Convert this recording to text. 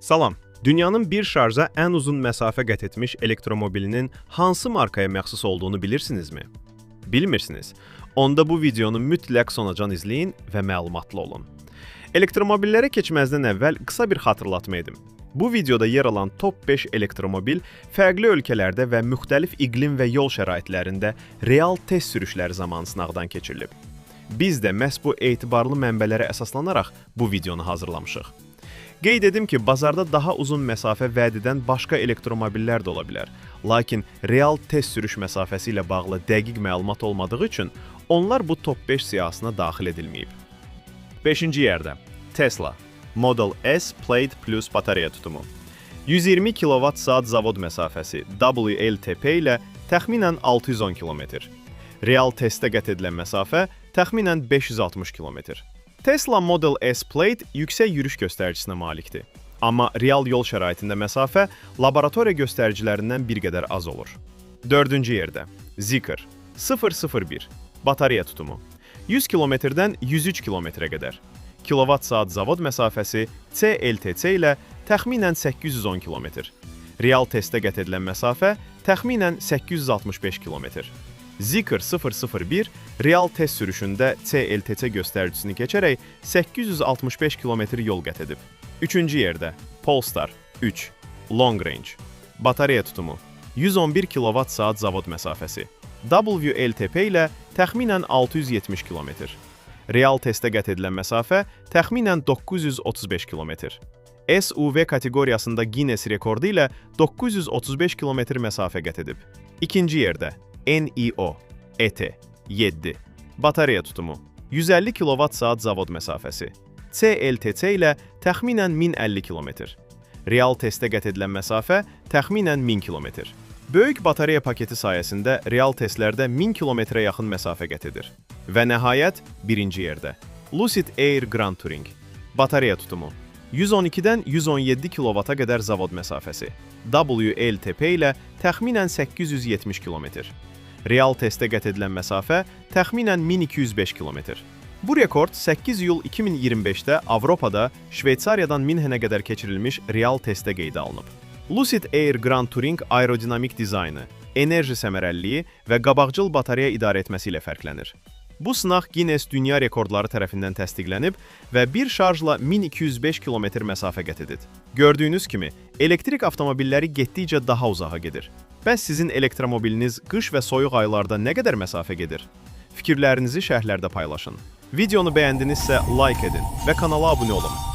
Salam. Dünyanın bir şarja ən uzun məsafə qət etmiş elektromobilinin hansı markaya məxsus olduğunu bilirsinizmi? Bilmirsiniz. Onda bu videonu mütləq sonacan izləyin və məlumatlı olun. Elektromobillərə keçməzdən əvvəl qısa bir xatırlatma edim. Bu videoda yer alan top 5 elektromobil fərqli ölkələrdə və müxtəlif iqlim və yol şəraitlərində real test sürüşləri zamanı sınaqdan keçirilib. Biz də məhz bu etibarlı mənbələrə əsaslanaraq bu videonu hazırlamışıq. Qeyd edim ki, bazarda daha uzun məsafə vəd edən başqa elektromobillər də ola bilər. Lakin real test sürüş məsafəsi ilə bağlı dəqiq məlumat olmadığı üçün onlar bu top 5 siyahısına daxil edilməyib. 5-ci yerdə Tesla Model S Plaid Plus batareya tutumu. 120 kWh zavod məsafəsi WLTP ilə təxminən 610 km. Real testdə qət edilən məsafə təxminən 560 km. Tesla Model S Plaid yüksək yürüş göstəricinə malikdir. Amma real yol şəraitində məsafə laboratoriya göstəricilərindən bir qədər az olur. 4-cü yerdə Zeekr 001 batareya tutumu. 100 km-dən 103 km-ə qədər. Kilovat-saat zavod məsafəsi CLTC ilə təxminən 810 km. Real testdə qət edilən məsafə təxminən 865 km. Zeekr 001 real test sürüşündə CLTC göstəricisini keçərək 865 km yol qət edib. 3-cü yerdə Polestar 3 Long Range batareya tutumu. 111 kWh zavod məsafəsi. WLTP ilə təxminən 670 km. Real testdə qət edilən məsafə təxminən 935 km. SUV kateqoriyasında Guinness rekordu ilə 935 km məsafə qət edib. 2-ci yerdə NIO ET 7 batareya tutumu. 150 kWh zavod məsafəsi. CLTC ilə təxminən 1050 km. Real testdə qət edilən məsafə təxminən 1000 km. Böyük batareya paketi sayəsində real testlərdə 1000 km-ə yaxın məsafə qət edir. Və nəhayət, 1-ci yerdə Lucid Air Grand Touring batareya tutumu. 112-dən 117 kW-a qədər zavod məsafəsi. WLTP ilə təxminən 870 km. Real testdə qət edilən məsafə təxminən 1205 km. Bu rekord 8 iyul 2025-də Avropada, Şveysariyadan Minhenə qədər keçirilmiş real testdə qeydə alınıb. Lucid Air Grand Touring aerodinamik dizaynı, enerji səmərəliliyi və qabaqcıl batareya idarə etməsi ilə fərqlənir. Bu sınaq Guinness Dünya Rekordları tərəfindən təsdiqlənib və bir şarjla 1205 km məsafə qət edib. Gördüyünüz kimi, elektrik avtomobilləri getdikcə daha uzağa gedir. Bəs sizin elektromobiliniz qış və soyuq aylarda nə qədər məsafə gedir? Fikirlərinizi şərhlərdə paylaşın. Videonu bəyəndinizsə like edin və kanala abunə olun.